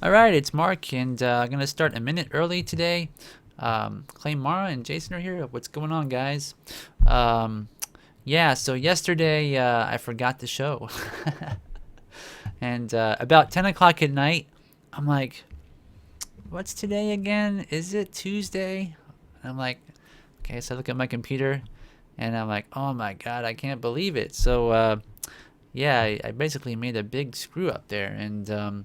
Alright, it's Mark, and I'm going to start a minute early today. Clay Mara and Jason are here. What's going on, guys? Yeah, so yesterday I forgot the show. And about 10 o'clock at night, I'm like, what's today again? Is it Tuesday? And I'm like, okay, so I look at my computer, and I'm like, oh my god, I can't believe it. So, yeah, I basically made a big screw up there, and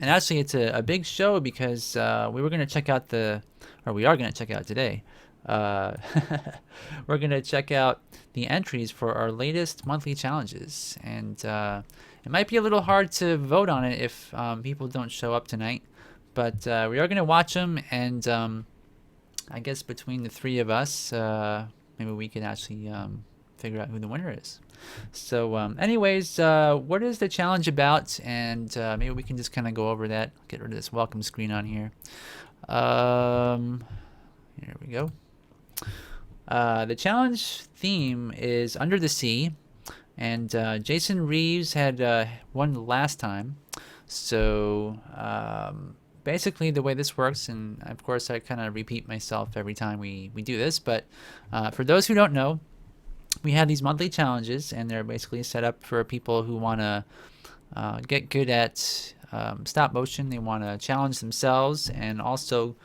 actually, it's a big show because we were going to check out we are going to check out today. Uh, we're going to check out the entries for our latest monthly challenges. And it might be a little hard to vote on it if people don't show up tonight. But we are going to watch them. And I guess between the three of us, maybe we can actually figure out who the winner is. So anyways, what is the challenge about? And maybe we can just kind of go over that. Get rid of this welcome screen on here. Here we go. The challenge theme is Under the Sea. And Jason Reeves had won last time. So basically the way this works, and of course I kind of repeat myself every time we do this, but for those who don't know, we have these monthly challenges, and they're basically set up for people who want to get good at stop motion. They want to challenge themselves, and also,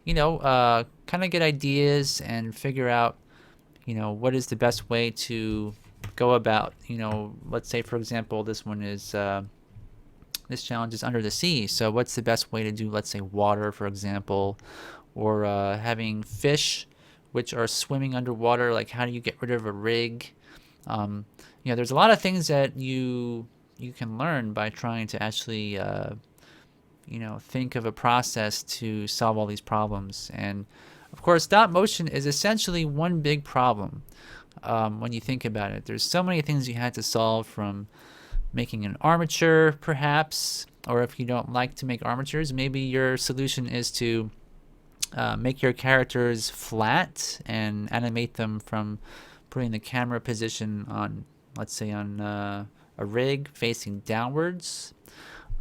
kind of get ideas and figure out, what is the best way to go about, let's say, for example, this challenge is Under the Sea. So what's the best way to do, let's say, water, for example, or having fish which are swimming underwater? Like, how do you get rid of a rig? There's a lot of things that you can learn by trying to actually think of a process to solve all these problems. And of course, stop motion is essentially one big problem. When you think about it, there's so many things you had to solve, from making an armature, perhaps, or if you don't like to make armatures, maybe your solution is to make your characters flat and animate them from putting the camera position on, let's say, on a rig facing downwards.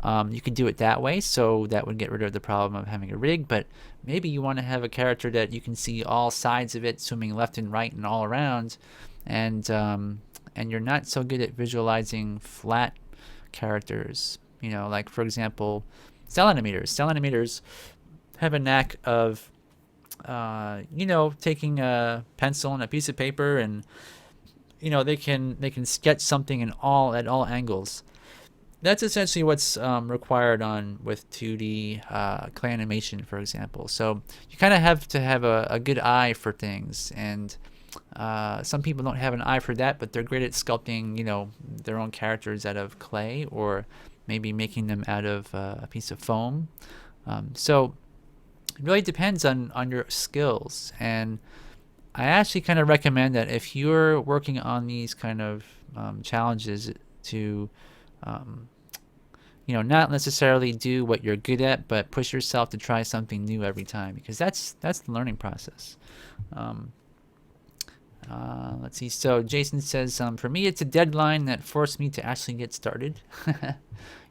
You could do it that way, so that would get rid of the problem of having a rig. But maybe you want to have a character that you can see all sides of it, swimming left and right and all around, and you're not so good at visualizing flat characters. Like, for example, cell animators. Cell animators have a knack of taking a pencil and a piece of paper, and they can sketch something at all angles. That's essentially what's required with 2D clay animation, for example. So you kind of have to have a good eye for things, and some people don't have an eye for that, but they're great at sculpting their own characters out of clay, or maybe making them out of a piece of foam. So it really depends on your skills. And I actually kind of recommend that if you're working on these kind of challenges, to not necessarily do what you're good at, but push yourself to try something new every time, because that's the learning process. Let's see. So Jason says, for me, it's a deadline that forced me to actually get started.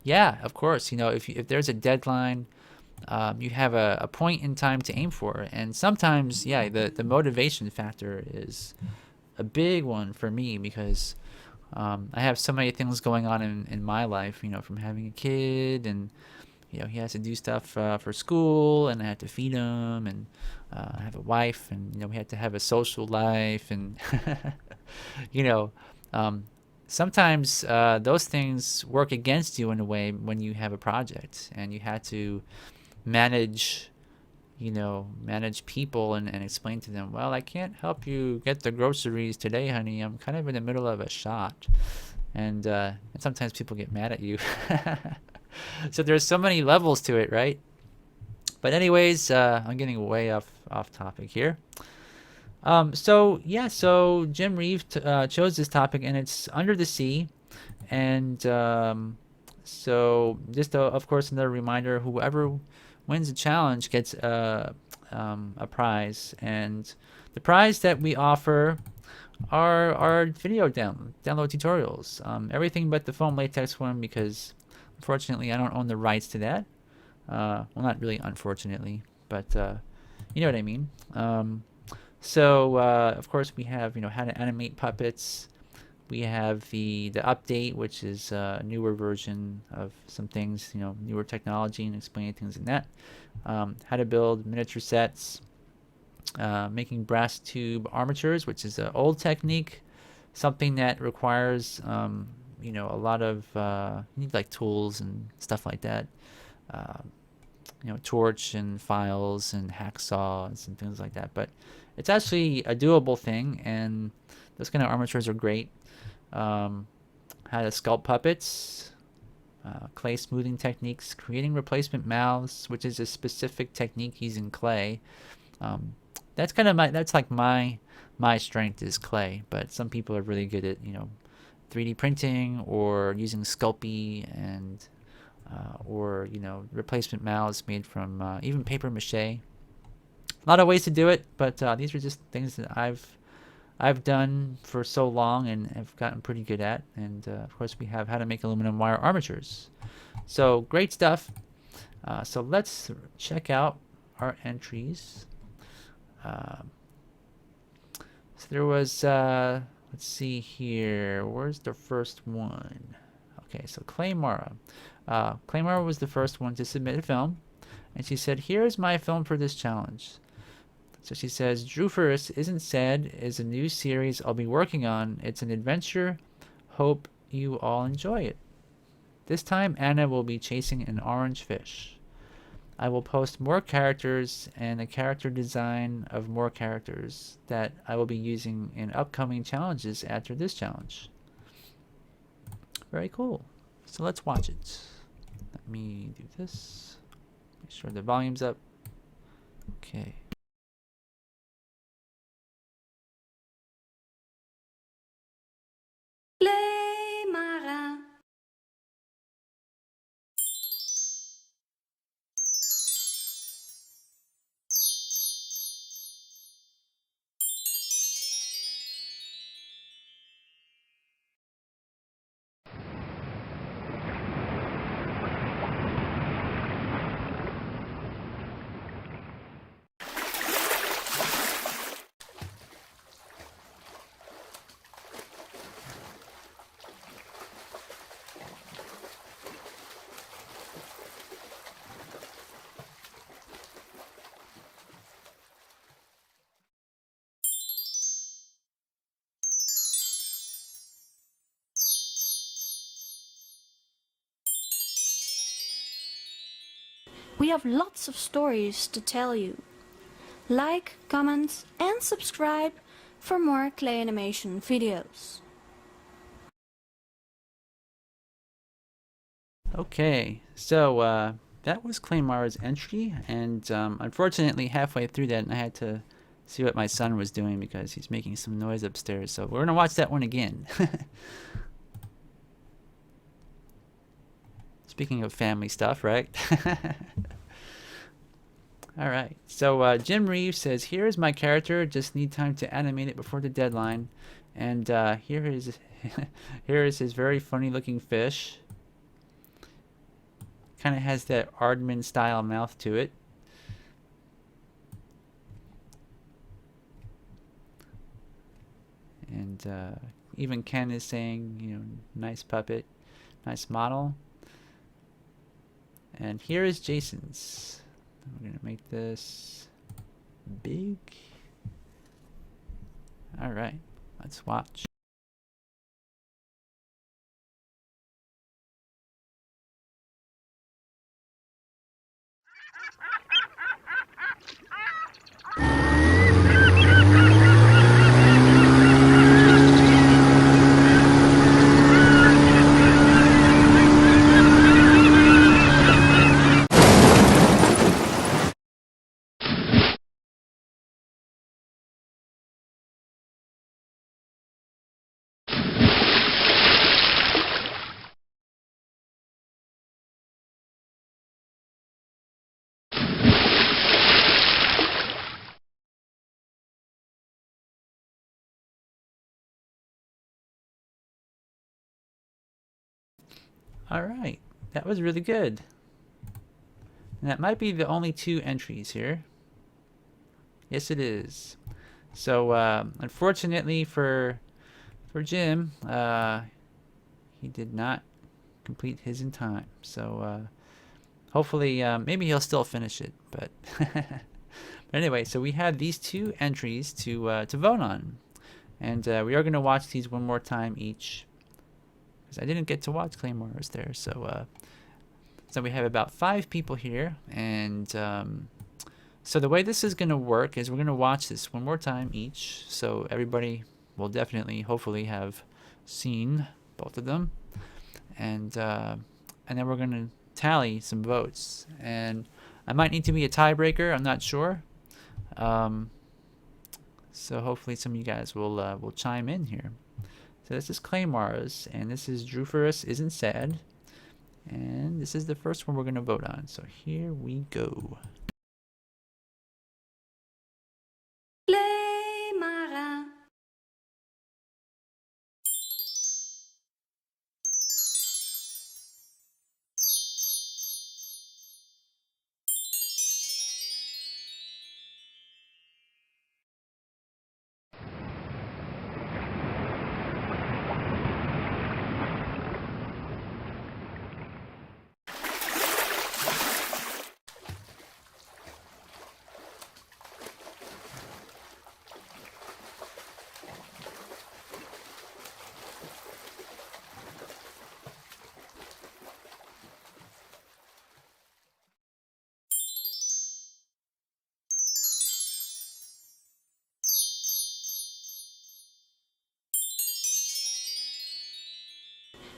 Yeah, of course. If there's a deadline, you have a point in time to aim for. And sometimes, yeah, the motivation factor is a big one for me, because I have so many things going on in my life, from having a kid, and he has to do stuff for school, and I have to feed him, and I have a wife, and we have to have a social life, and sometimes those things work against you in a way when you have a project, and you have to manage people, and explain to them, well, I can't help you get the groceries today, honey. I'm kind of in the middle of a shot. And sometimes people get mad at you. So there's so many levels to it, right? But anyways, I'm getting way off topic here. So Jim Reeve chose this topic, and it's Under the Sea. And so just of course, another reminder, whoever wins the challenge gets a prize, and the prize that we offer are our video download tutorials, everything but the foam latex one, because Unfortunately, I don't own the rights to that. Well, not really unfortunately, but you know what I mean. Of course, we have how to animate puppets. We have the update, which is a newer version of some things, newer technology and explaining things in that. How to build miniature sets, making brass tube armatures, which is an old technique, something that requires a lot of you need like tools and stuff like that. Uh, torch and files and hacksaws and things like that. But it's actually a doable thing, and those kind of armatures are great. How to sculpt puppets, clay smoothing techniques, creating replacement mouths, which is a specific technique using clay. That's kind of my strength is clay, but some people are really good at 3D printing or using Sculpey and or replacement mouths made from even paper mache. A lot of ways to do it, but these are just things that I've done for so long and have gotten pretty good at. And of course, we have how to make aluminum wire armatures. So great stuff. So let's check out our entries. So there was, let's see here. Where's the first one? Okay, so Claymara. Claymara was the first one to submit a film. And she said, here's my film for this challenge. So she says, Drew First Isn't Sad is a new series I'll be working on. It's an adventure. Hope you all enjoy it. This time, Anna will be chasing an orange fish. I will post more characters and a character design of more characters that I will be using in upcoming challenges after this challenge. Very cool. So let's watch it. Let me do this. Make sure the volume's up. Okay. We have lots of stories to tell you. Like, comment and subscribe for more clay animation videos. Okay, so that was Claymara's entry, and unfortunately halfway through that I had to see what my son was doing because he's making some noise upstairs, so we're gonna watch that one again. Speaking of family stuff, right? Alright, so Jim Reeves says, here is my character, just need time to animate it before the deadline. And here is here is his very funny looking fish. Kind of has that Aardman style mouth to it. And even Ken is saying, nice puppet, nice model. And here is Jason's. We're gonna make this big. All right, let's watch. All right, That was really good. And that might be the only 2 entries here. Yes, it is. So, unfortunately for Jim, he did not complete his in time. So, hopefully, maybe he'll still finish it. But, but anyway, so we have these 2 entries to vote on, and we are going to watch these one more time each, because I didn't get to watch Claymores there. So, so we have about 5 people here, and so the way this is going to work is we're going to watch this one more time each, so everybody will definitely, hopefully, have seen both of them, and then we're going to tally some votes, and I might need to be a tiebreaker. I'm not sure. So hopefully some of you guys will chime in here. So this is Claymore's, and this is Drew Ferris Isn't Sad, and this is the first one we're going to vote on. So here we go. Claymara.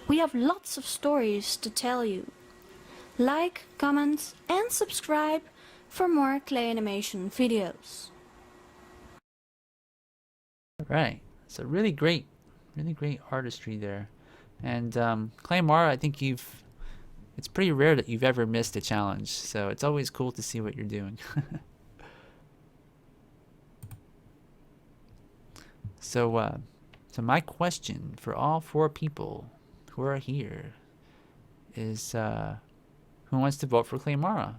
We have lots of stories to tell you. Like, comment, and subscribe for more clay animation videos. Right. So really great artistry there. And Claymore, I think it's pretty rare that you've ever missed a challenge. So it's always cool to see what you're doing. So so my question for all 4 people who are here is who wants to vote for Claymara?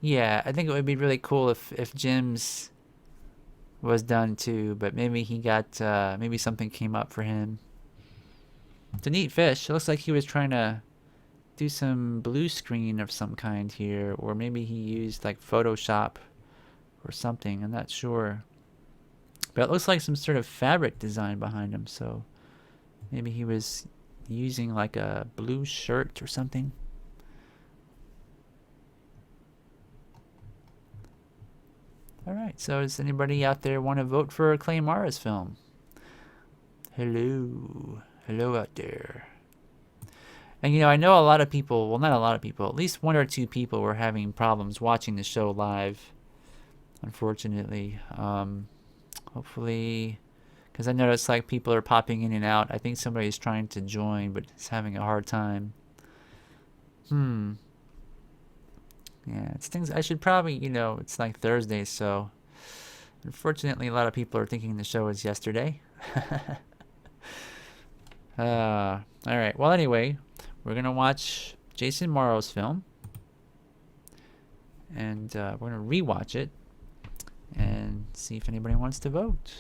Yeah, I think it would be really cool if Jim's was done too, but maybe he got maybe something came up for him. It's a neat fish. It looks like he was trying to do some blue screen of some kind here, or maybe he used like Photoshop or something. I'm not sure. But it looks like some sort of fabric design behind him, so maybe he was using like a blue shirt or something. Alright, so does anybody out there want to vote for Claymara's film? Hello. Hello out there. And you know, I know a lot of people, well, not a lot of people, at least 1 or 2 people were having problems watching the show live, unfortunately. Hopefully, because I noticed like people are popping in and out. I think somebody's trying to join, but is having a hard time. Yeah, it's things I should probably, you know, it's like Thursday, so unfortunately a lot of people are thinking the show is yesterday. Alright, well anyway, we're going to watch Jason Morrow's film, and we're going to rewatch it and see if anybody wants to vote.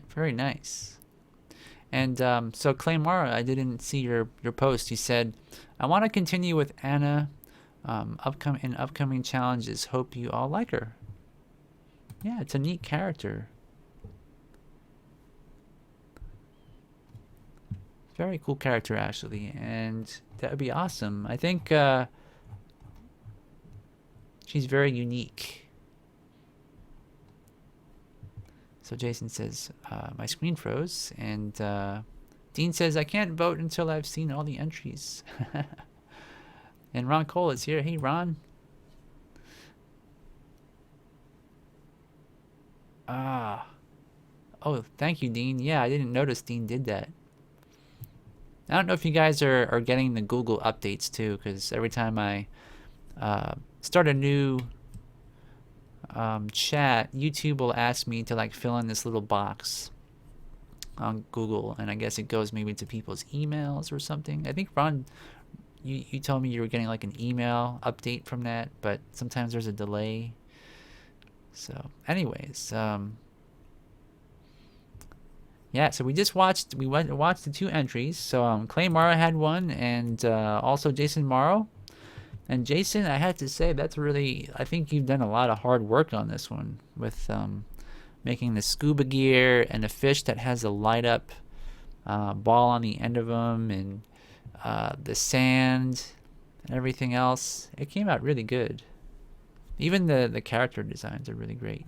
Very nice. And so Claymara, I didn't see your post. You said, I want to continue with Anna in upcoming challenges. Hope you all like her. Yeah, it's a neat character. Very cool character, actually, and that would be awesome. I think she's very unique. So Jason says, my screen froze, and Dean says, I can't vote until I've seen all the entries. And Ron Cole is here. Hey, Ron. Ah. Oh, thank you, Dean. Yeah, I didn't notice Dean did that. I don't know if you guys are getting the Google updates too, because every time I start a new chat, YouTube will ask me to like fill in this little box on Google, and I guess it goes maybe to people's emails or something. I think Ron, you told me you were getting like an email update from that, but sometimes there's a delay. So, anyways, yeah. So we went and watched the two entries. So Clay Morrow had one, and also Jason Morrow. And Jason, I had to say, that's really, I think you've done a lot of hard work on this one with making the scuba gear and a fish that has a light up ball on the end of them, and the sand and everything else. It came out really good. Even the character designs are really great.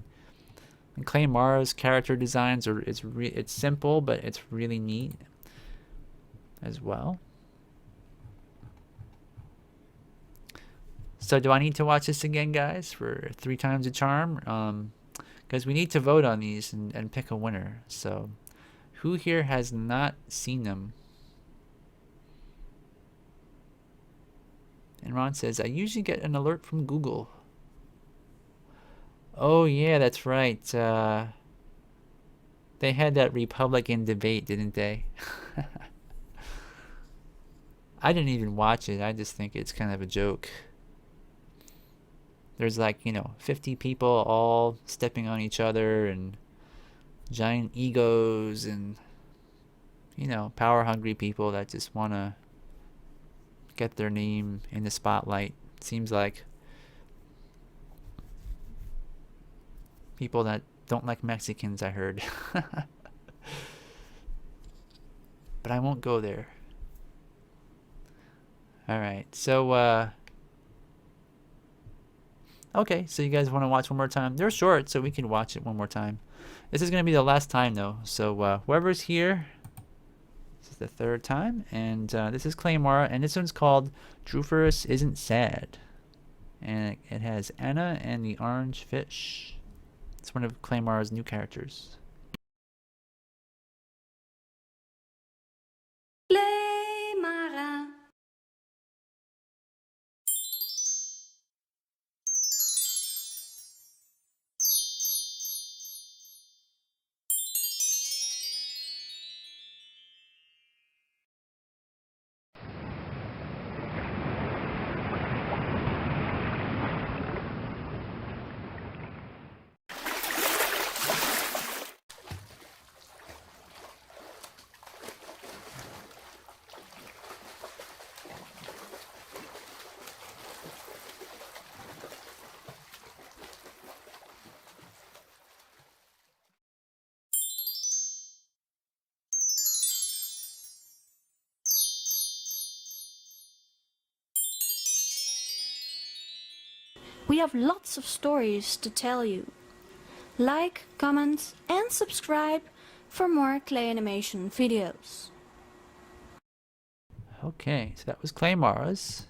And Clay Morrow's character designs it's simple, but it's really neat as well. So do I need to watch this again, guys, for 3 times the charm? Because we need to vote on these and pick a winner. So who here has not seen them? And Ron says, I usually get an alert from Google. Oh, yeah, that's right. They had that Republican debate, didn't they? I didn't even watch it. I just think it's kind of a joke. There's like, 50 people all stepping on each other, and giant egos, and, power-hungry people that just want to get their name in the spotlight. Seems like people that don't like Mexicans, I heard. But I won't go there. Alright, so, okay, so you guys want to watch one more time? They're short, so we can watch it one more time. This is going to be the last time, though. So whoever's here, this is the 3rd time. And this is Claymore, and this one's called Drufus Isn't Sad. And it has Anna and the Orange Fish. It's one of Claymore's new characters. We have lots of stories to tell you. Like, comment, and subscribe for more clay animation videos. Okay, so that was Claymore's.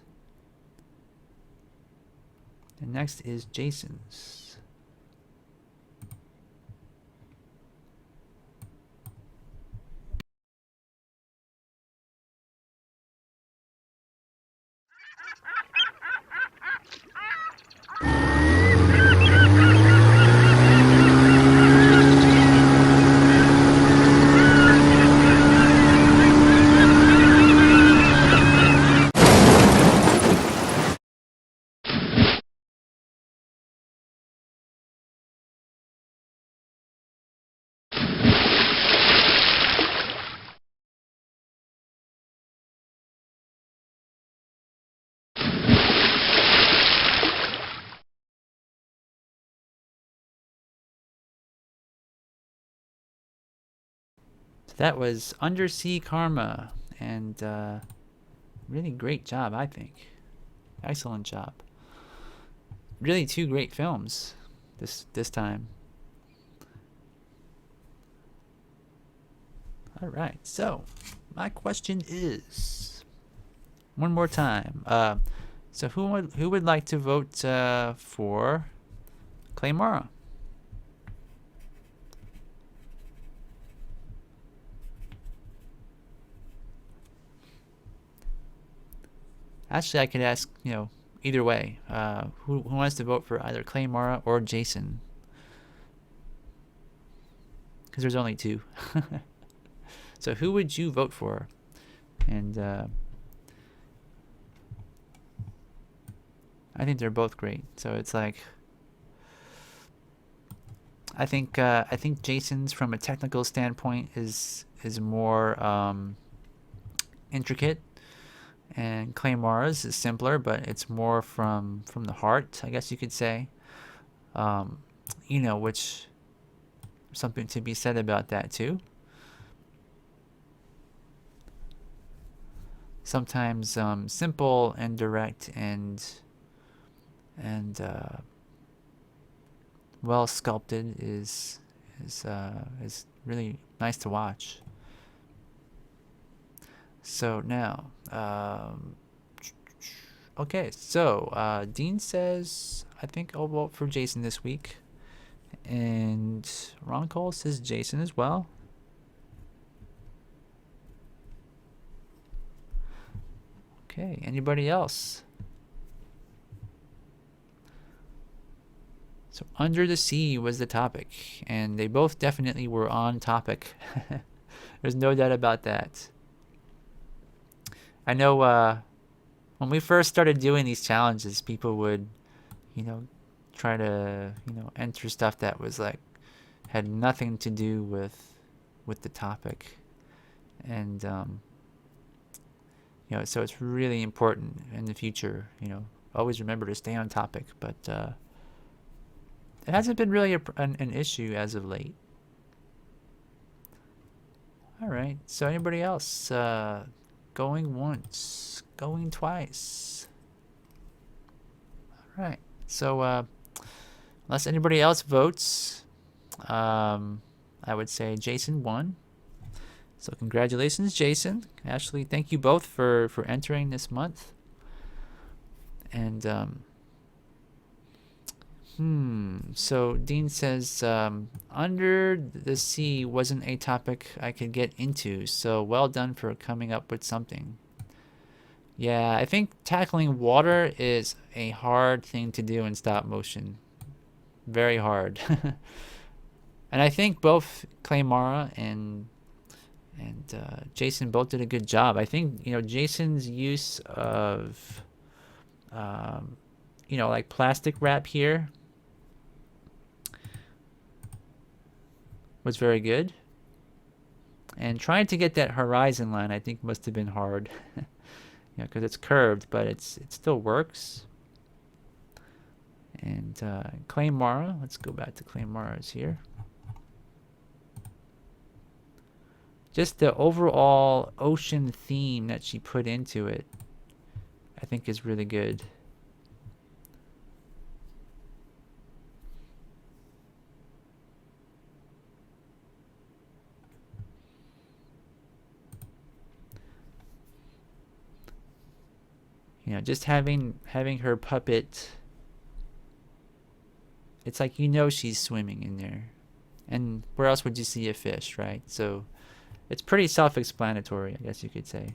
And next is Jason's. That was Undersea Karma, and really great job, I think. Excellent job. Really two great films this time. All right, so my question is, one more time. So who would like to vote for Claymara? Actually, I could ask, either way. Who wants to vote for either Claymara or Jason? Because there's only two. So who would you vote for? And I think they're both great. So it's like, I think Jason's from a technical standpoint is more intricate, and Claymara's is simpler, but it's more from the heart, I guess you could say. Which something to be said about that too. Sometimes simple and direct and well sculpted is really nice to watch. So now, okay, so Dean says, I think I'll vote for Jason this week. And Ron Cole says Jason as well. Okay, anybody else? So Under the Sea was the topic, and they both definitely were on topic. There's no doubt about that. I know when we first started doing these challenges, people would, try to, enter stuff that was like, had nothing to do with the topic. And, so it's really important in the future, always remember to stay on topic. But it hasn't been really an issue as of late. All right. So anybody else going once, going twice? All right. So unless anybody else votes, I would say Jason won. So congratulations, Jason. Ashley, thank you both for entering this month. And so Dean says, Under the Sea wasn't a topic I could get into, so well done for coming up with something. Yeah, I think tackling water is a hard thing to do in stop motion. Very hard. And I think both Claymara and Jason both did a good job. I think, Jason's use of, like plastic wrap here was very good. And trying to get that horizon line, I think, must have been hard. Because it's curved, but it still works. And Claymara, let's go back to Claymara's here. Just the overall ocean theme that she put into it, I think is really good. Just having her puppet, it's like she's swimming in there. And where else would you see a fish, right? So it's pretty self-explanatory, I guess you could say.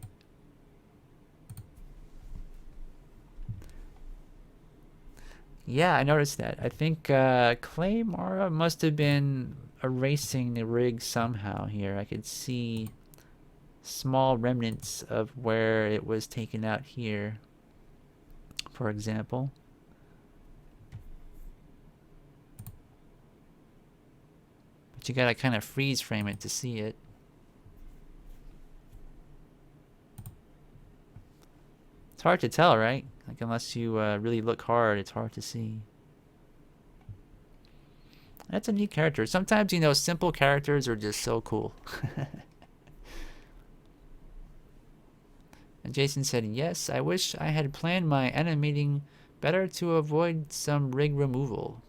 Yeah, I noticed that. I think Claymara must have been erasing the rig somehow here. I could see small remnants of where it was taken out here, for example. But you gotta kind of freeze frame it to see it. It's hard to tell, right? Like, unless you really look hard, it's hard to see. That's a neat character. Sometimes, simple characters are just so cool. Jason said, yes, I wish I had planned my animating better to avoid some rig removal.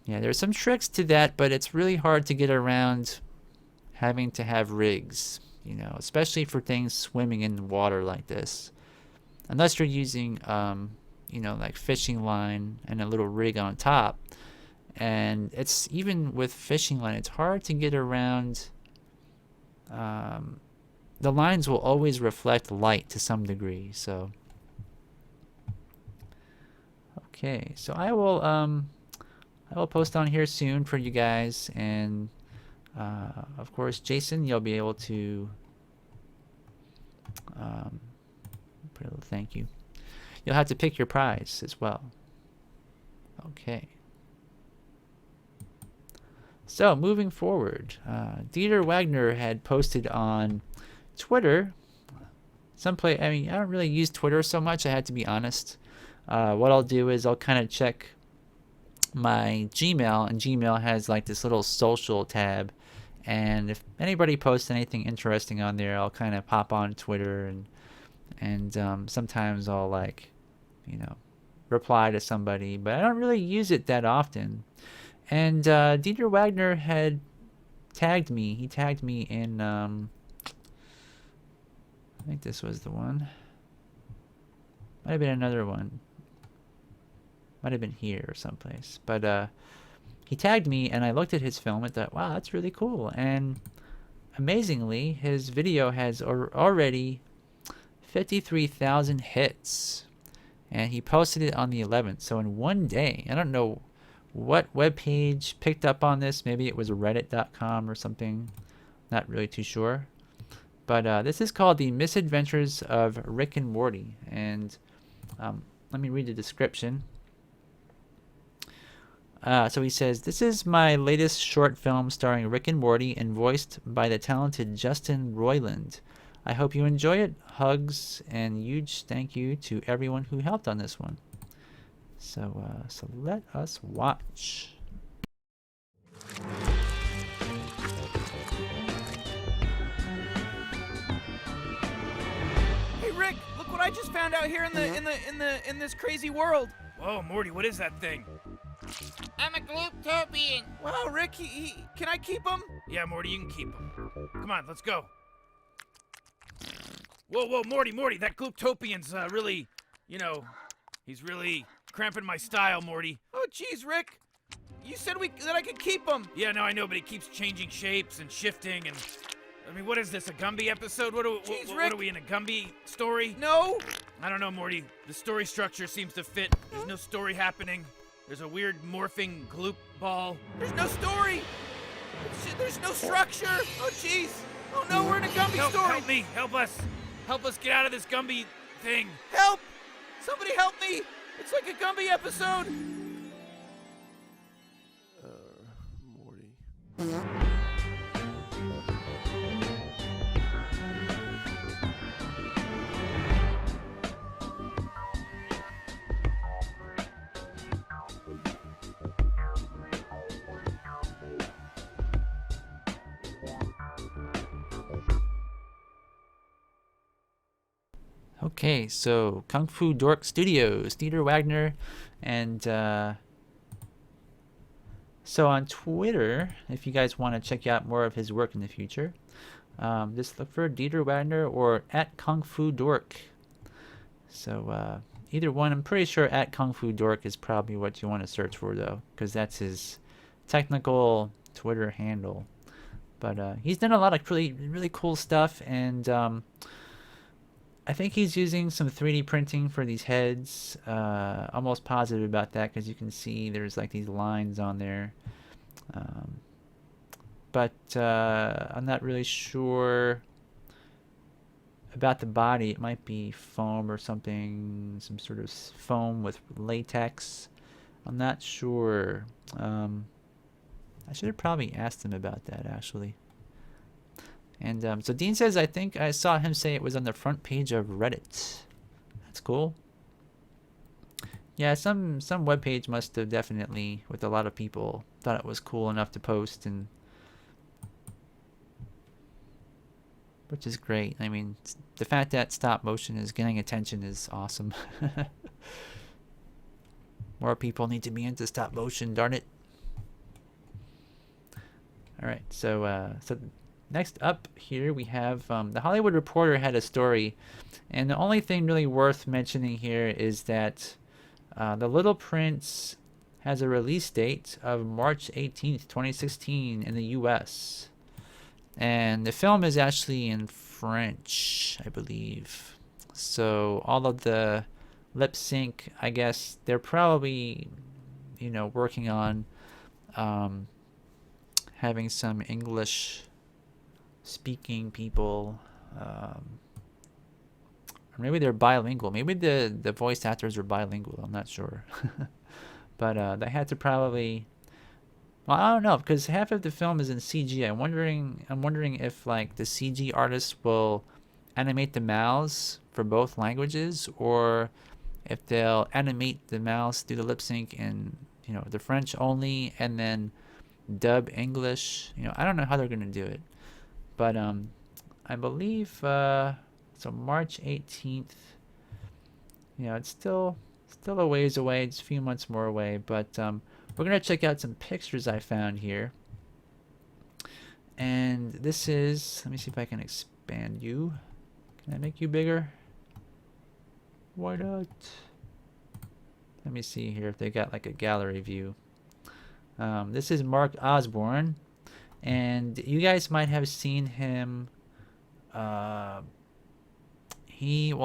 Yeah, there's some tricks to that, but it's really hard to get around having to have rigs, you know, especially for things swimming in the water like this. Unless you're using, you know, like fishing line and a little rig on top. And it's even with fishing line, it's hard to get around. The lines will always reflect light to some degree. So, okay, so I will post on here soon for you guys, and of course, Jason, you'll be able to put a little thank you. You'll have to pick your prize as well. Okay. So moving forward, Dieter Wagner had posted on Twitter. I mean, I don't really use Twitter so much, I had to be honest. What I'll do is I'll kind of check my Gmail, and Gmail has like this little social tab, and if anybody posts anything interesting on there, I'll kind of pop on Twitter, and sometimes I'll, like, you know, reply to somebody, but I don't really use it that often. And Dieter Wagner had tagged me. He tagged me in, I think this was the one. Might have been another one. Might have been here or someplace. But he tagged me, and I looked at his film and thought, wow, that's really cool. And amazingly, his video has already 53,000 hits. And he posted it on the 11th. So in one day, I don't know what webpage picked up on this. Maybe it was reddit.com or something. Not really too sure. But this is called The Misadventures of Rick and Morty. And let me read the description. So he says, this is my latest short film starring Rick and Morty and voiced by the talented Justin Roiland. I hope you enjoy it. Hugs and huge thank you to everyone who helped on this one. So let us watch. Hey Rick, look what I just found out here in this crazy world. Whoa, Morty, what is that thing? I'm a Glooptopian. Wow, Rick, can I keep him? Yeah, Morty, you can keep him. Come on, let's go. Whoa, Morty, that Glooptopian's really, you know, he's really cramping my style, Morty. Oh, geez, Rick. You said that I could keep him. Yeah, no, I know, but he keeps changing shapes and shifting, and I mean, what is this, a Gumby episode? What are we in, a Gumby story? No. I don't know, Morty. The story structure seems to fit. There's no story happening. There's a weird morphing gloop ball. There's no story. There's no structure. Oh, jeez. Oh, no, we're in a Gumby story. Help me. Help us. Help us get out of this Gumby thing. Help! Somebody help me! It's like a Gumby episode. Morty. Okay, so Kung Fu Dork Studios, Dieter Wagner, and so on Twitter, if you guys want to check out more of his work in the future, just look for Dieter Wagner or at Kung Fu Dork. So either one. I'm pretty sure at Kung Fu Dork is probably what you want to search for, though, because that's his technical Twitter handle. But he's done a lot of really cool stuff, and I think he's using some 3D printing for these heads. Almost positive about that, because you can see there's like these lines on there. But I'm not really sure about the body. It might be foam or something, some sort of foam with latex. I'm not sure. I should have probably asked him about that, actually. And so Dean says, I think I saw him say it was on the front page of Reddit. That's cool. Yeah, some webpage must have definitely, with a lot of people, thought it was cool enough to post. And which is great. I mean, the fact that stop motion is getting attention is awesome. More people need to be into stop motion, darn it. All right, so next up here we have the Hollywood Reporter had a story, and the only thing really worth mentioning here is that The Little Prince has a release date of March 18th, 2016 in the U.S. And the film is actually in French, I believe. So all of the lip sync, I guess, they're probably, working on having some English speaking people. Or maybe they're bilingual. Maybe the voice actors are bilingual. I'm not sure. But they had to probably... Well, I don't know, because half of the film is in CG. I'm wondering if like the CG artists will animate the mouths for both languages, or if they'll animate the mouths, do the lip sync in the French only, and then dub English. I don't know how they're gonna do it, but I believe so. March 18th. It's still a ways away. It's a few months more away, but we're going to check out some pictures I found here. And this is, let me see if I can expand you. Can I make you bigger? Why not? Let me see here if they got like a gallery view. This is Mark Osbourne, and you guys might have seen him. Well,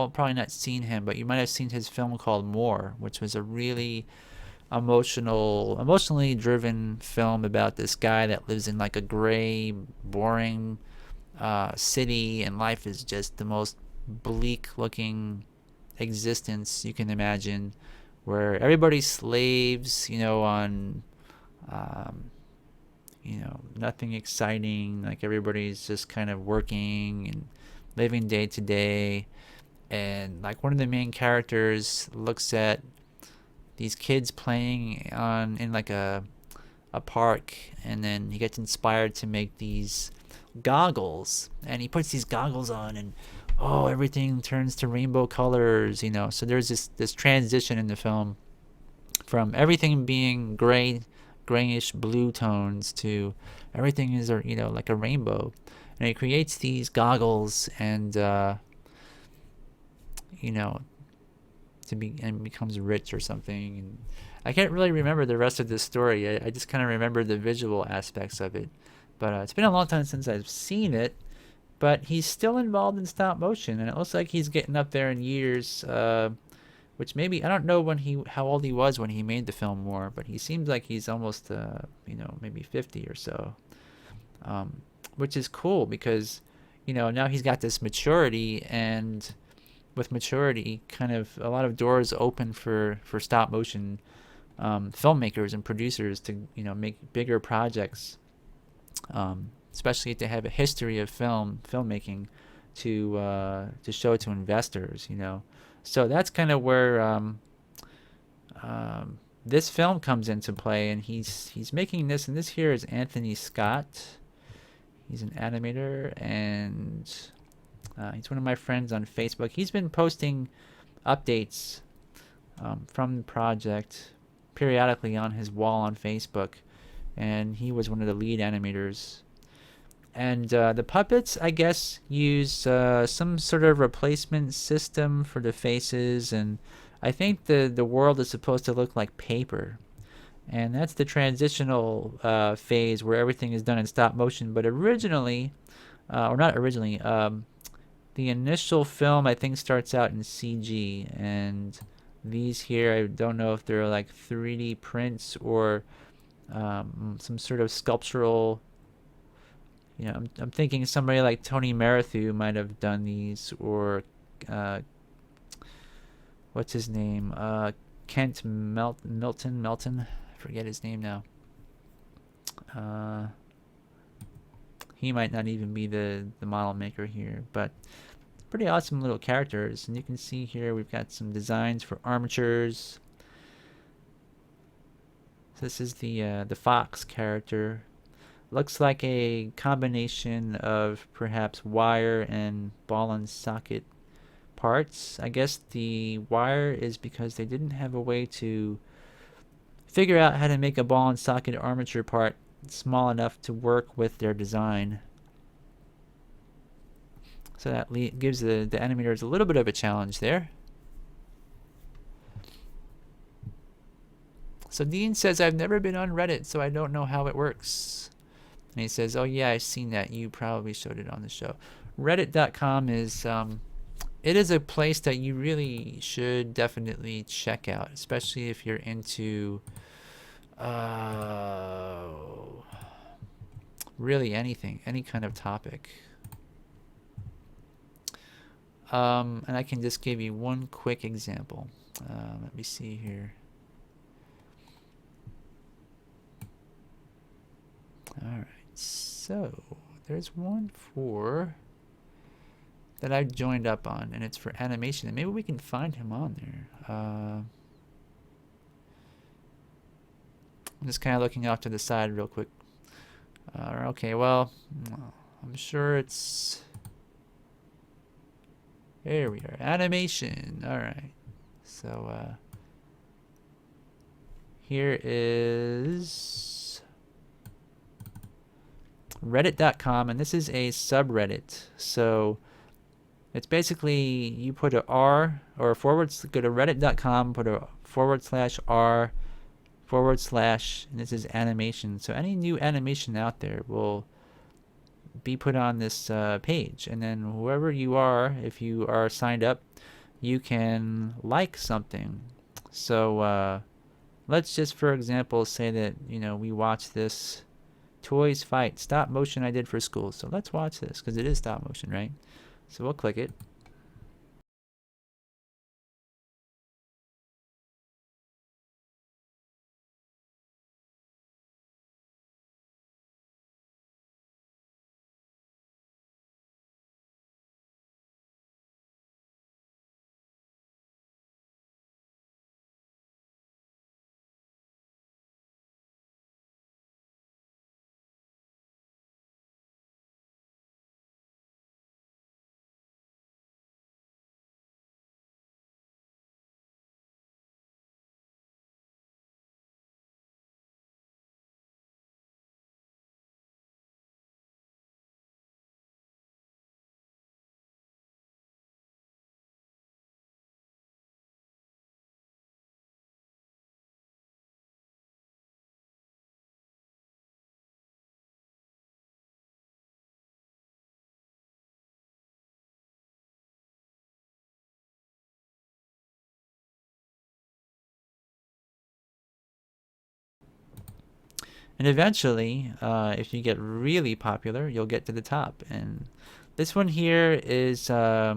probably not seen him, but you might have seen his film called More, which was a really emotionally driven film about this guy that lives in like a gray, boring city, and life is just the most bleak looking existence you can imagine, where everybody's slaves, on nothing exciting. Like everybody's just kind of working and living day to day. And like one of the main characters looks at these kids playing in like a park, and then he gets inspired to make these goggles, and he puts these goggles on, and everything turns to rainbow colors. So there's this transition in the film from everything being grayish blue tones to everything is like a rainbow, and he creates these goggles, and and becomes rich or something. And I can't really remember the rest of this story. I just kind of remember the visual aspects of it. But it's been a long time since I've seen it. But he's still involved in stop motion, and it looks like he's getting up there in years. Which maybe, I don't know how old he was when he made the film More, but he seems like he's almost maybe 50 or so. Which is cool because now he's got this maturity, and with maturity, kind of a lot of doors open for stop motion filmmakers and producers to make bigger projects, especially to have a history of filmmaking to show to investors. So that's kind of where this film comes into play, and he's making this, and this here is Anthony Scott. He's an animator, and he's one of my friends on Facebook. He's been posting updates from the project periodically on his wall on Facebook, and he was one of the lead animators. And the puppets, I guess, use some sort of replacement system for the faces, and I think the world is supposed to look like paper. And that's the transitional phase where everything is done in stop motion. But originally, or not originally, the initial film, I think, starts out in CG, and these here, I don't know if they're like 3D prints or some sort of sculptural. I'm thinking somebody like Tony Marathu might have done these, or what's his name? Kent Milton. I forget his name now. He might not even be the model maker here, but pretty awesome little characters. And you can see here we've got some designs for armatures. So this is the fox character. looks like a combination of perhaps wire and ball and socket parts. I guess the wire is because they didn't have a way to figure out how to make a ball and socket armature part small enough to work with their design. So that gives the animators a little bit of a challenge there. So Dean says, I've never been on Reddit, so I don't know how it works. And he says, oh yeah, I've seen that. You probably showed it on the show. Reddit.com is, it is a place that you really should definitely check out, especially if you're into, really anything, any kind of topic. And I can just give you one quick example. Let me see here. Alright, so there's one that I've joined up on, and it's for animation, and maybe we can find him on there. I'm just kind of looking off to the side real quick. Okay, well, I'm sure it's... Here we are, animation. Alright, so here is Reddit.com, and this is a subreddit. So it's basically you put a R or a go to Reddit.com, put a /R/, and this is animation. So any new animation out there will be put on this page, and then whoever you are, if you are signed up, you can like something. So let's just, for example, say that we watch this Toys Fight stop motion I did for school. So let's watch this because it is stop motion, right? So we'll click it. And eventually, if you get really popular, you'll get to the top. And this one here is, I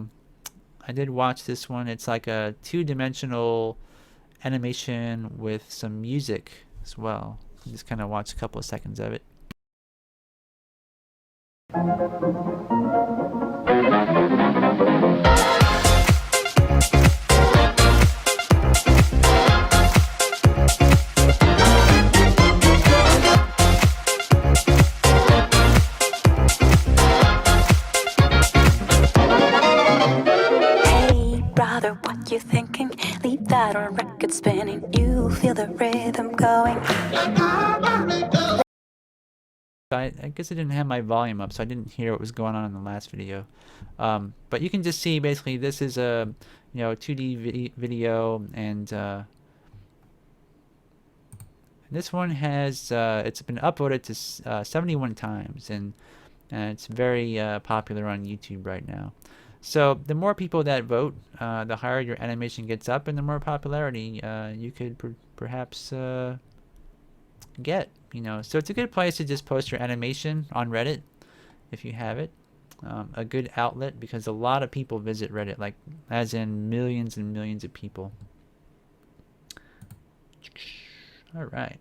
did watch this one. It's like a 2-dimensional animation with some music as well. Just kind of watch a couple of seconds of it. What you thinking? Leave that on record spinning. You feel the rhythm going. I guess I didn't have my volume up, so I didn't hear what was going on in the last video. But you can just see basically this is a 2D video, and this one has it's been uploaded to 71 times, and it's very popular on YouTube right now. So the more people that vote, the higher your animation gets up, and the more popularity you could perhaps get. So it's a good place to just post your animation on Reddit if you have it. A good outlet, because a lot of people visit Reddit, like as in millions and millions of people. All right.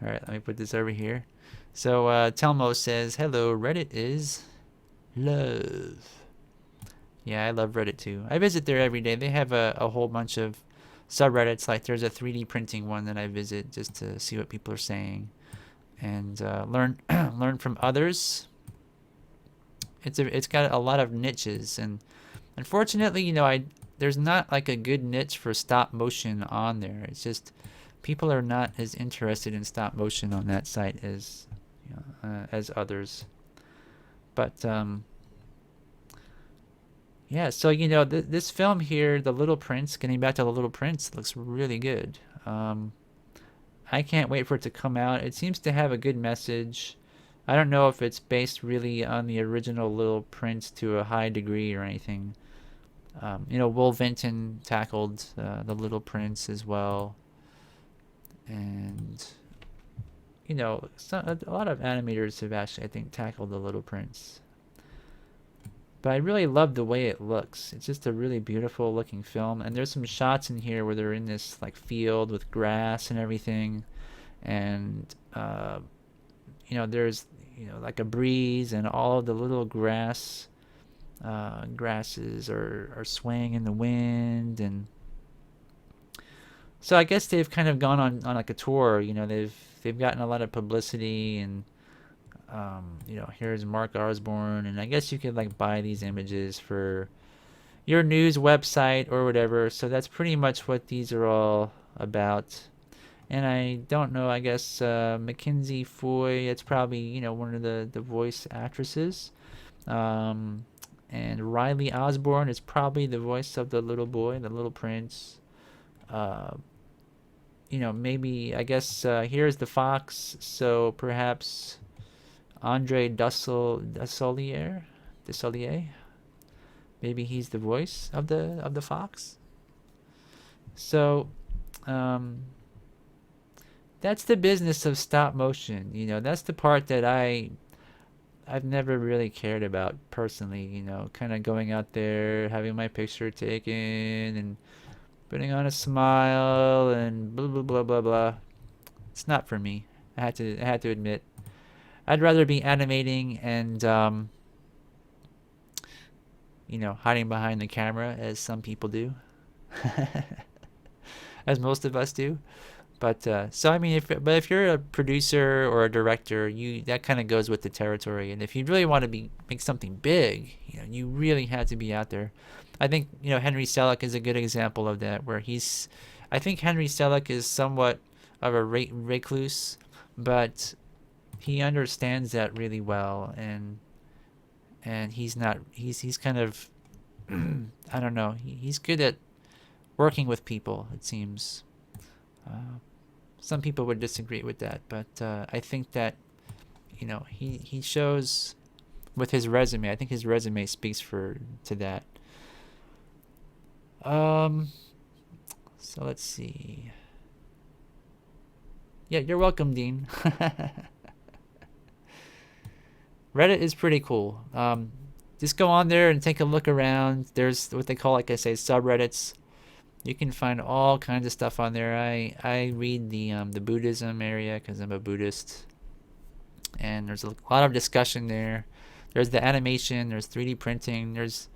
Alright, let me put this over here. So Telmo says, hello, Reddit is love. Yeah, I love Reddit too. I visit there every day. They have a whole bunch of subreddits. Like there's a 3D printing one that I visit just to see what people are saying and learn learn from others. It's got a lot of niches, and unfortunately, I there's not like a good niche for stop motion on there. It's just people are not as interested in stop motion on that site as others. But yeah, so this film here, The Little Prince, getting back to The Little Prince, looks really good. I can't wait for it to come out. It seems to have a good message. I don't know if it's based really on the original Little Prince to a high degree or anything. Will Vinton tackled The Little Prince as well. And, a lot of animators have actually, I think, tackled The Little Prince. But I really love the way it looks. It's just a really beautiful looking film. And there's some shots in here where they're in this like field with grass and everything. And, there's, like a breeze and all of the little grasses are swaying in the wind. And so I guess they've kind of gone on like a tour. They've gotten a lot of publicity, and here's Mark Osbourne, and I guess you could like buy these images for your news website or whatever. So that's pretty much what these are all about. And I don't know, I guess Mackenzie Foy, it's probably one of the voice actresses. And Riley Osborne is probably the voice of the little boy, the little prince. Maybe, I guess here's the fox, so perhaps Andre Dussolier, maybe he's the voice of the fox. So that's the business of stop motion. That's the part that I've never really cared about personally. Kind of going out there, having my picture taken, and putting on a smile, and blah blah blah blah blah. It's not for me. I had to admit. I'd rather be animating and hiding behind the camera, as some people do, as most of us do. But so I mean, if you're a producer or a director, that kind of goes with the territory. And if you really want to make something big, you really have to be out there. I think Henry Selick is a good example of that, where I think Henry Selick is somewhat of a recluse, but he understands that really well, and he's kind of I don't know, he's good at working with people, it seems. Some people would disagree with that, but I think that he shows with his resume. I think his resume speaks to that. So let's see. Yeah, you're welcome, Dean. Reddit is pretty cool. Just go on there and take a look around. There's what they call, like I say, subreddits. You can find all kinds of stuff on there. I read the Buddhism area because I'm a Buddhist, and there's a lot of discussion there. There's the animation. There's 3D printing. There's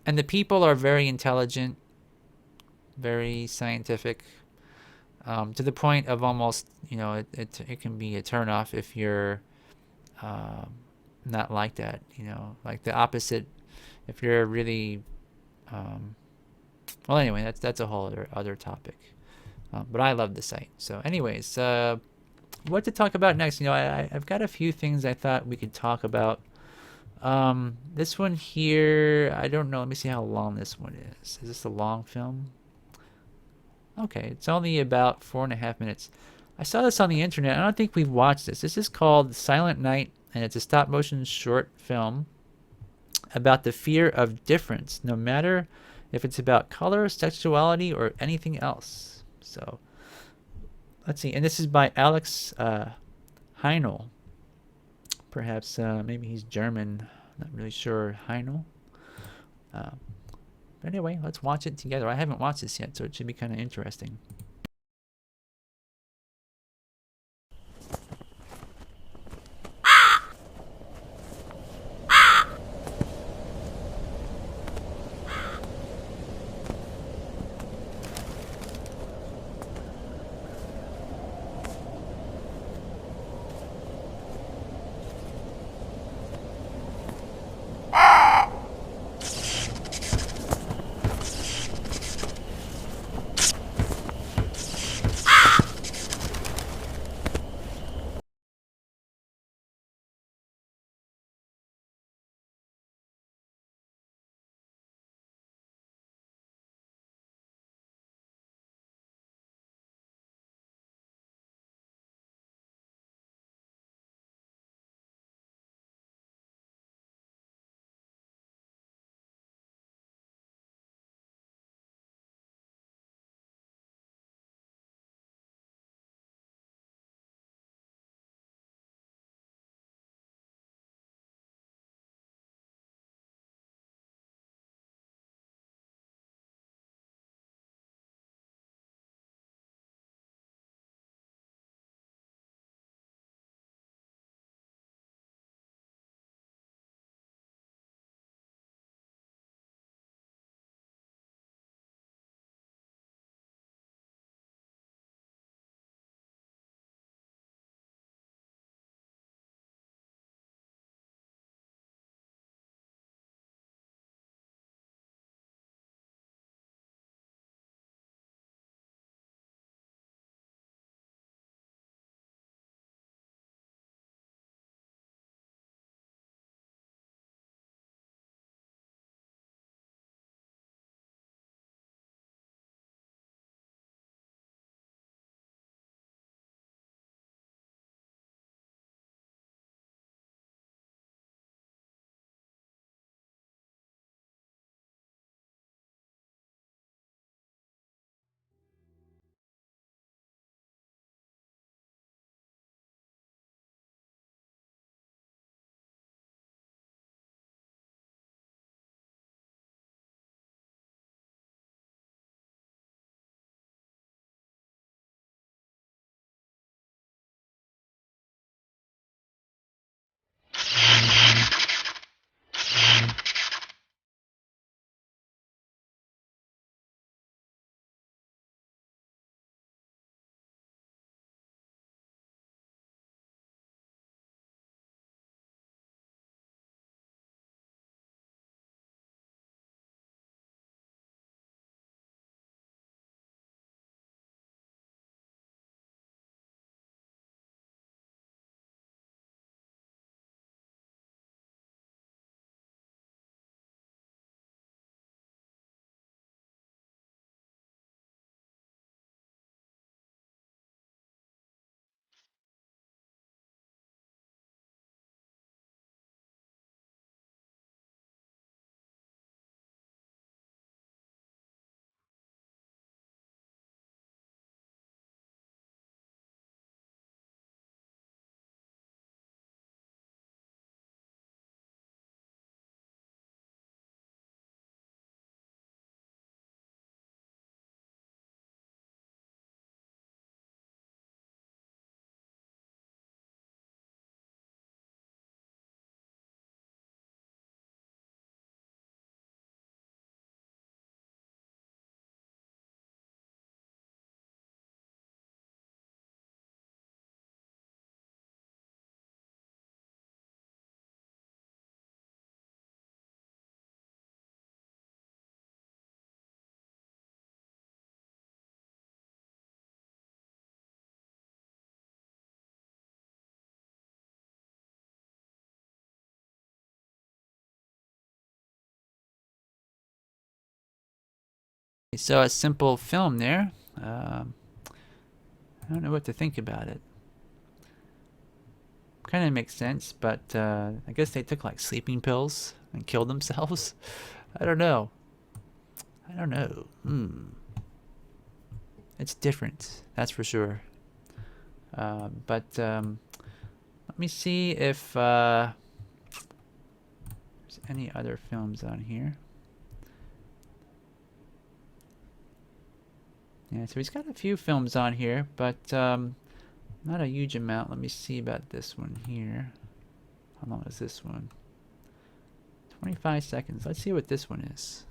and the people are very intelligent, very scientific, to the point of almost it can be a turnoff if you're not like that. Like the opposite. If you're really well, anyway, that's a whole other topic. But I love the site. So anyways, what to talk about next? I've got a few things I thought we could talk about. This one here, I don't know. Let me see how long this one is. Is this a long film? Okay, it's only about 4.5 minutes. I saw this on the internet. I don't think we've watched this. This is called Silent Night, and it's a stop-motion short film about the fear of difference, no matter if it's about color, sexuality, or anything else. So, let's see. And this is by Alex Heinel. Perhaps, maybe he's German. Not really sure. Heinel. But anyway, let's watch it together. I haven't watched this yet, so it should be kind of interesting. So a simple film there. I don't know what to think about it. Kind of makes sense, but I guess they took like sleeping pills and killed themselves. I don't know. I don't know. It's different, that's for sure. But let me see if there's any other films on here. Yeah, so he's got a few films on here, but not a huge amount. Let me see about this one here. How long is this one? 25 seconds. Let's see what this one is.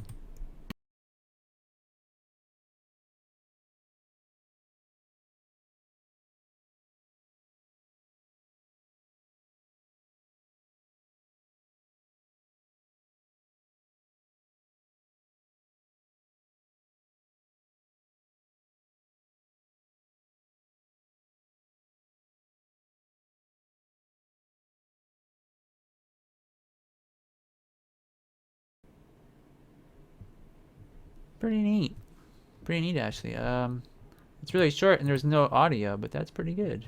Pretty neat. Pretty neat, actually. It's really short and there's no audio, but that's pretty good.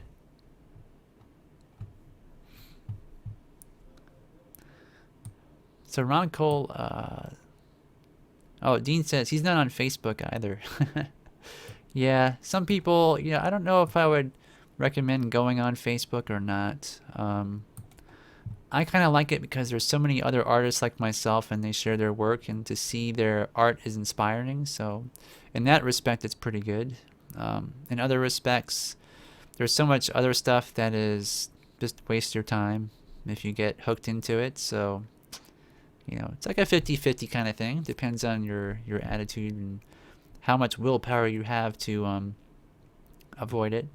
So Ron Cole, oh, Dean says he's not on Facebook either. Yeah, some people, I don't know if I would recommend going on Facebook or not. I kind of like it because there's so many other artists like myself and they share their work, and to see their art is inspiring. So in that respect, it's pretty good. In other respects, there's so much other stuff that is just waste your time if you get hooked into it. So, it's like a 50-50 kind of thing. Depends on your attitude and how much willpower you have to avoid it.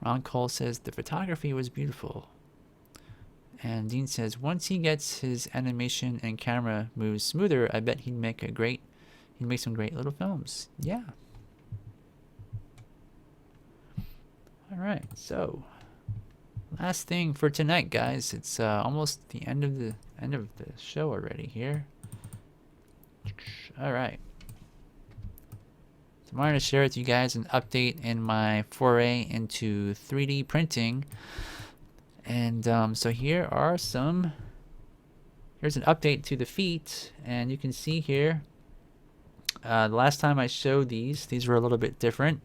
Ron Cole says the photography was beautiful. And Dean says once he gets his animation and camera moves smoother, I bet he'd make some great little films. Yeah. All right. So last thing for tonight, guys. It's almost the end of the show already here. All right. So I wanted to share with you guys an update in my foray into 3D printing. And so here's an update to the feet, and you can see here the last time I showed these were a little bit different.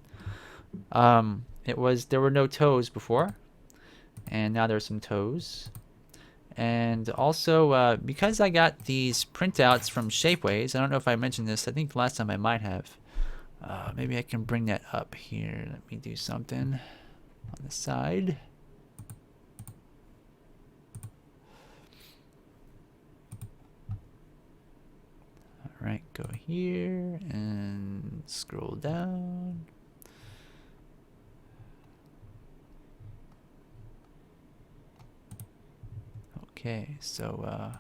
There were no toes before, and now there's some toes. And also because I got these printouts from Shapeways, I don't know if I mentioned this, I think the last time I might have. Maybe I can bring that up here. Let me do something on the side. Alright, go here and scroll down. Okay, so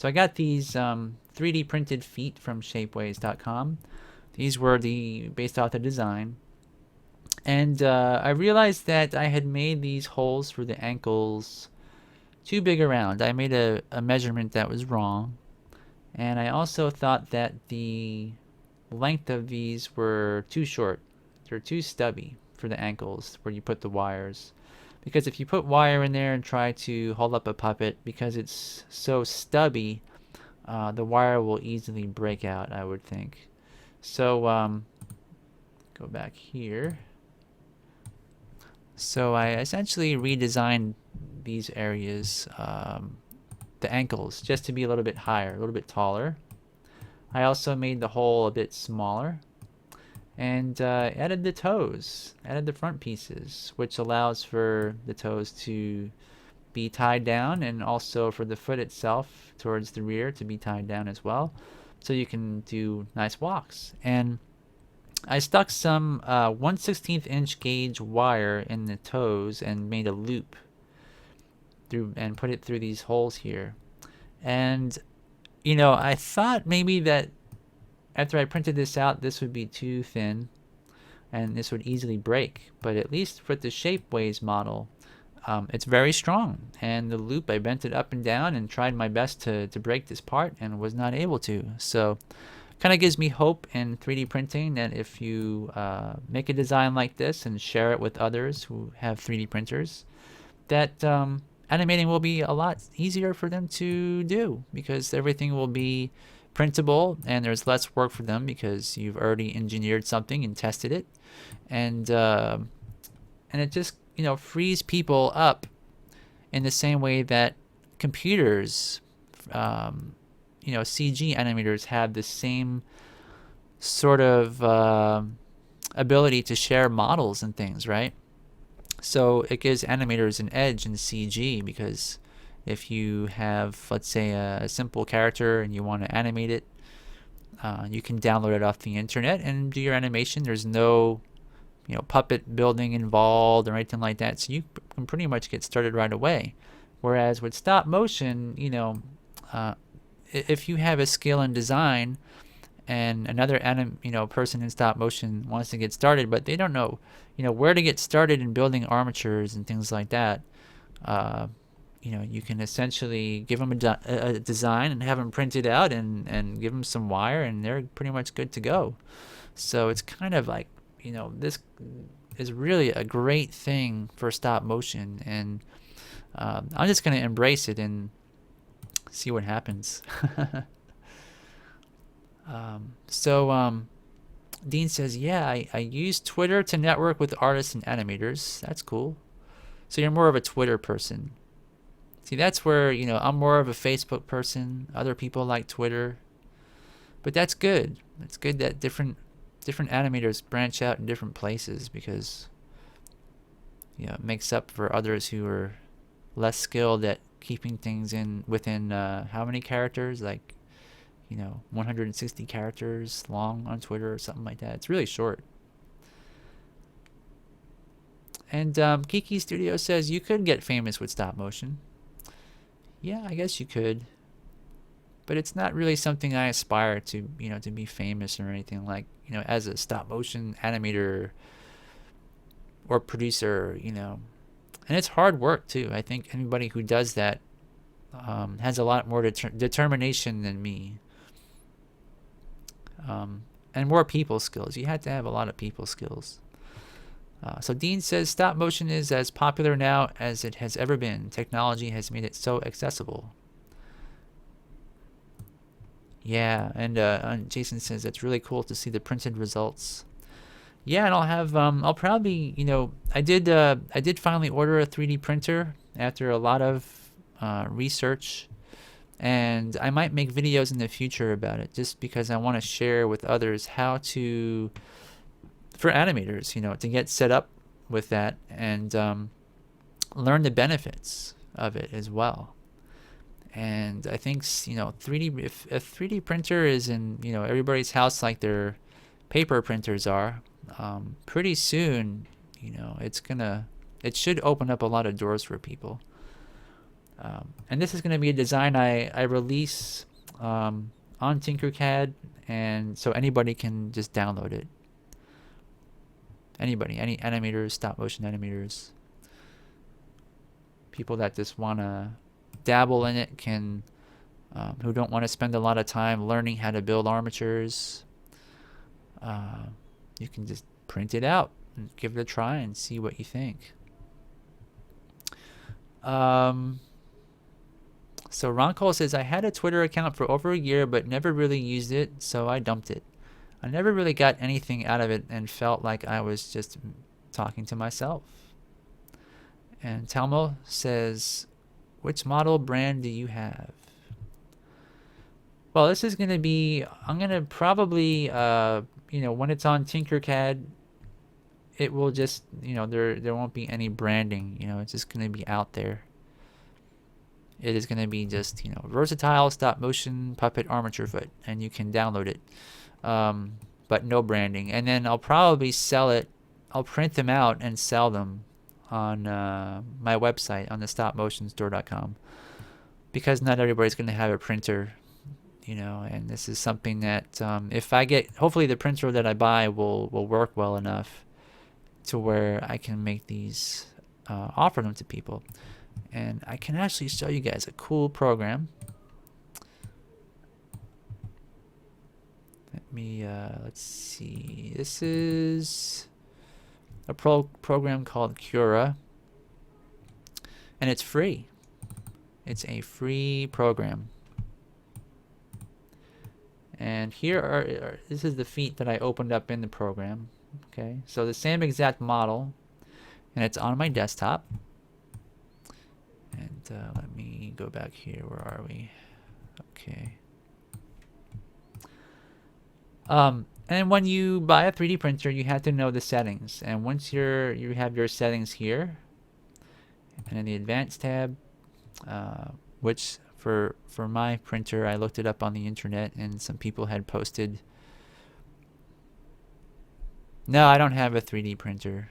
I got these 3D printed feet from shapeways.com. These were based off the design. And I realized that I had made these holes for the ankles too big around. I made a measurement that was wrong. And I also thought that the length of these were too short. They're too stubby for the ankles where you put the wires. Because if you put wire in there and try to hold up a puppet, because it's so stubby, the wire will easily break out, I would think. So go back here. So I essentially redesigned these areas, the ankles, just to be a little bit higher, a little bit taller. I also made the hole a bit smaller, and added the toes, added the front pieces, which allows for the toes to be tied down, and also for the foot itself towards the rear to be tied down as well, so you can do nice walks. And I stuck some 1/16 inch gauge wire in the toes and made a loop through and put it through these holes here. And I thought maybe that after I printed this out, this would be too thin and this would easily break. But at least with the Shapeways model, it's very strong. And the loop, I bent it up and down and tried my best to break this part and was not able to. So kind of gives me hope in 3D printing that if you make a design like this and share it with others who have 3D printers, that animating will be a lot easier for them to do, because everything will be printable and there's less work for them because you've already engineered something and tested it. And it just, frees people up in the same way that computers, CG animators have the same sort of ability to share models and things, right? So it gives animators an edge in CG, because if you have, let's say, a simple character and you want to animate it, you can download it off the internet and do your animation. There's no puppet building involved or anything like that, so you can pretty much get started right away. Whereas with stop motion, if you have a skill in design and another person in stop motion wants to get started, but they don't know where to get started in building armatures and things like that, you can essentially give them a design and have them print it out and give them some wire, and they're pretty much good to go. So it's kind of like, this is really a great thing for stop motion, and I'm just going to embrace it and see what happens. Dean says, yeah, I use Twitter to network with artists and animators. That's cool. So you're more of a Twitter person. See, that's where, I'm more of a Facebook person. Other people like Twitter. But that's good. It's good that different animators branch out in different places, because it makes up for others who are less skilled at keeping things within how many characters, like 160 characters long on Twitter or something like that. It's really short. And Kiki Studio says you could get famous with stop motion. Yeah, I guess you could, but it's not really something I aspire to to be famous or anything, like as a stop motion animator or producer, and it's hard work too. I think anybody who does that has a lot more determination than me, and more people skills. You have to have a lot of people skills. So Dean says stop motion is as popular now as it has ever been. Technology has made it so accessible. Yeah, and Jason says it's really cool to see the printed results. Yeah, and I'll have I'll probably I did finally order a 3D printer after a lot of research, and I might make videos in the future about it, just because I want to share with others how to, for animators, to get set up with that and learn the benefits of it as well. And I think 3D, if a 3D printer is in everybody's house like their paper printers are, pretty soon it should open up a lot of doors for people. And this is going to be a design I release on Tinkercad, and so anybody can just download it. Anybody, any animators, stop motion animators, people that just want to dabble in it can, who don't want to spend a lot of time learning how to build armatures, you can just print it out and give it a try and see what you think. So Ron Cole says, I had a Twitter account for over a year but never really used it, so I dumped it. I never really got anything out of it and felt like I was just talking to myself. And Telmo says, which model brand do you have? Well, this is going to be, I'm going to probably, when it's on Tinkercad, it will just, there won't be any branding, it's just going to be out there. It is going to be just, versatile stop motion puppet armature foot, and you can download it. But no branding. And then I'll probably sell it. I'll print them out and sell them on my website, on the stopmotionstore.com, because not everybody's going to have a printer, and this is something that if I get, hopefully the printer that I buy will work well enough to where I can make these offer them to people. And I can actually show you guys a cool program. Let me, let's see. This is a program called Cura. And it's free. It's a free program. And here are this is the feet that I opened up in the program. Okay, so the same exact model, and it's on my desktop. And let me go back here. Where are we? Okay. And when you buy a 3D printer, you have to know the settings. And once you have your settings here, and in the Advanced tab, which for my printer, I looked it up on the internet, and some people had posted. No, I don't have a 3D printer.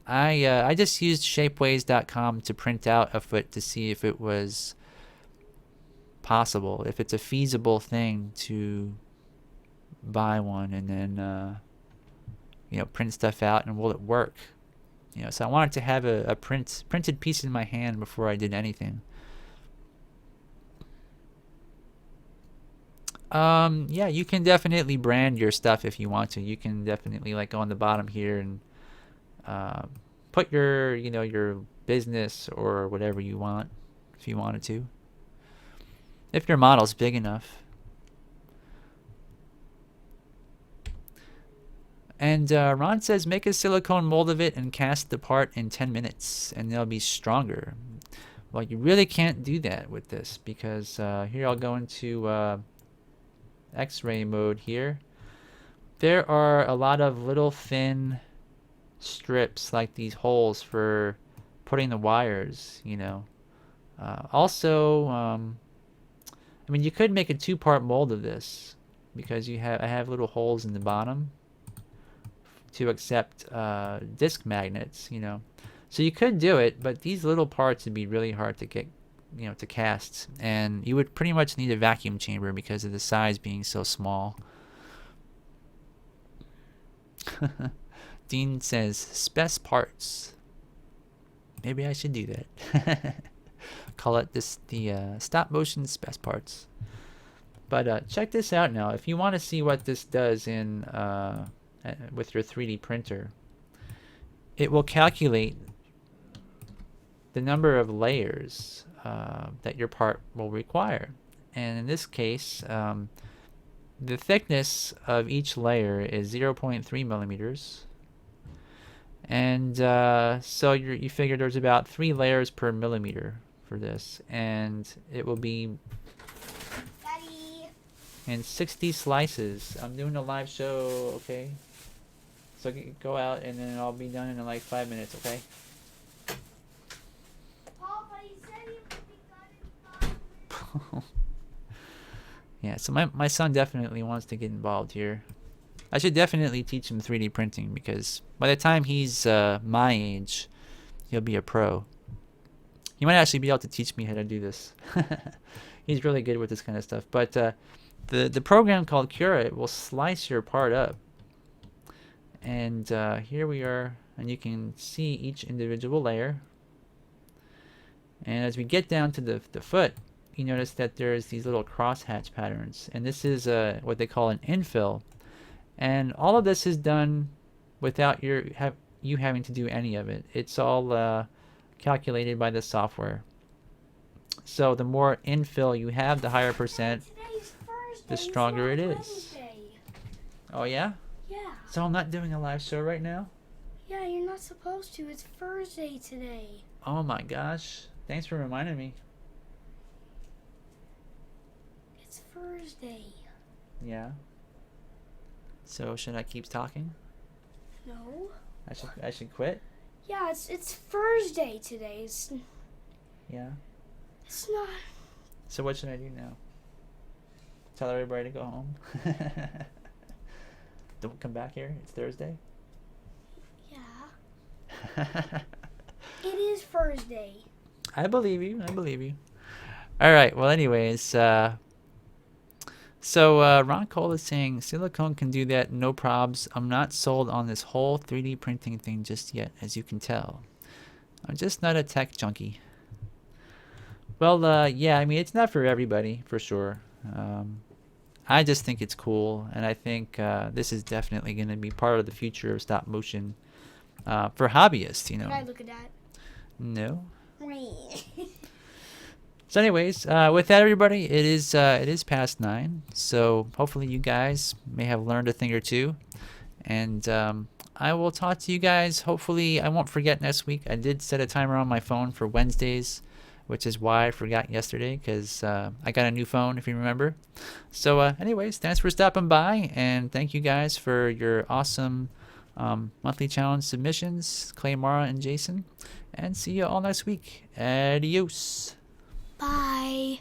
I just used shapeways.com to print out a foot to see if it was possible, if it's a feasible thing to buy one and then print stuff out, and will it work? So I wanted to have a printed piece in my hand before I did anything. Yeah, you can definitely brand your stuff if you want to. You can definitely like go on the bottom here and put your your business or whatever you want if you wanted to. If your model's big enough. And Ron says, make a silicone mold of it and cast the part in 10 minutes, and they'll be stronger. Well, you really can't do that with this, because here I'll go into X-ray mode here. There are a lot of little thin strips, like these holes for putting the wires, Also, I mean, you could make a 2-part mold of this, because I have little holes in the bottom to accept disc magnets, So you could do it, but these little parts would be really hard to get, to cast. And you would pretty much need a vacuum chamber because of the size being so small. Dean says, spec parts. Maybe I should do that. Call it the stop motion spec parts. But check this out now. If you want to see what this does in with your 3D printer, it will calculate the number of layers that your part will require. And in this case, the thickness of each layer is 0.3 millimeters. And so you figure there's about 3 layers per millimeter for this. And it will be in 60 slices. I'm doing a live show, okay? So go out, and then I'll be done in like 5 minutes, okay? Papa, he said he would be done in 5 minutes. Yeah, so my son definitely wants to get involved here. I should definitely teach him 3D printing, because by the time he's my age, he'll be a pro. He might actually be able to teach me how to do this. He's really good with this kind of stuff. But the program called Cura, it will slice your part up. And here we are, and you can see each individual layer. And as we get down to the foot, you notice that there's these little crosshatch patterns, and this is what they call an infill. And all of this is done without you having to do any of it. It's all calculated by the software. So the more infill you have, the higher percent, the stronger it is. Oh yeah? Yeah. So I'm not doing a live show right now? Yeah, you're not supposed to. It's Thursday today. Oh my gosh. Thanks for reminding me. It's Thursday. Yeah. So should I keep talking? No. I should quit? Yeah, it's Thursday today. Yeah. It's not. So what should I do now? Tell everybody to go home? Don't come back here? It's Thursday? Yeah. It is Thursday. I believe you. I believe you. All right. Well, anyways, so Ron Cole is saying silicone can do that, no probs. I'm not sold on this whole 3D printing thing just yet, as you can tell. I'm just not a tech junkie. Well, yeah, I mean, it's not for everybody, for sure. I just think it's cool, and I think this is definitely going to be part of the future of stop motion for hobbyists, you know. Can I look at that? No. So anyways, with that, everybody, it is past 9, so hopefully you guys may have learned a thing or two, and I will talk to you guys. Hopefully I won't forget next week. I did set a timer on my phone for Wednesdays, which is why I forgot yesterday, because I got a new phone, if you remember. So anyways, thanks for stopping by, and thank you guys for your awesome monthly challenge submissions, Clay, Mara, and Jason, and see you all next week. Adios. Bye.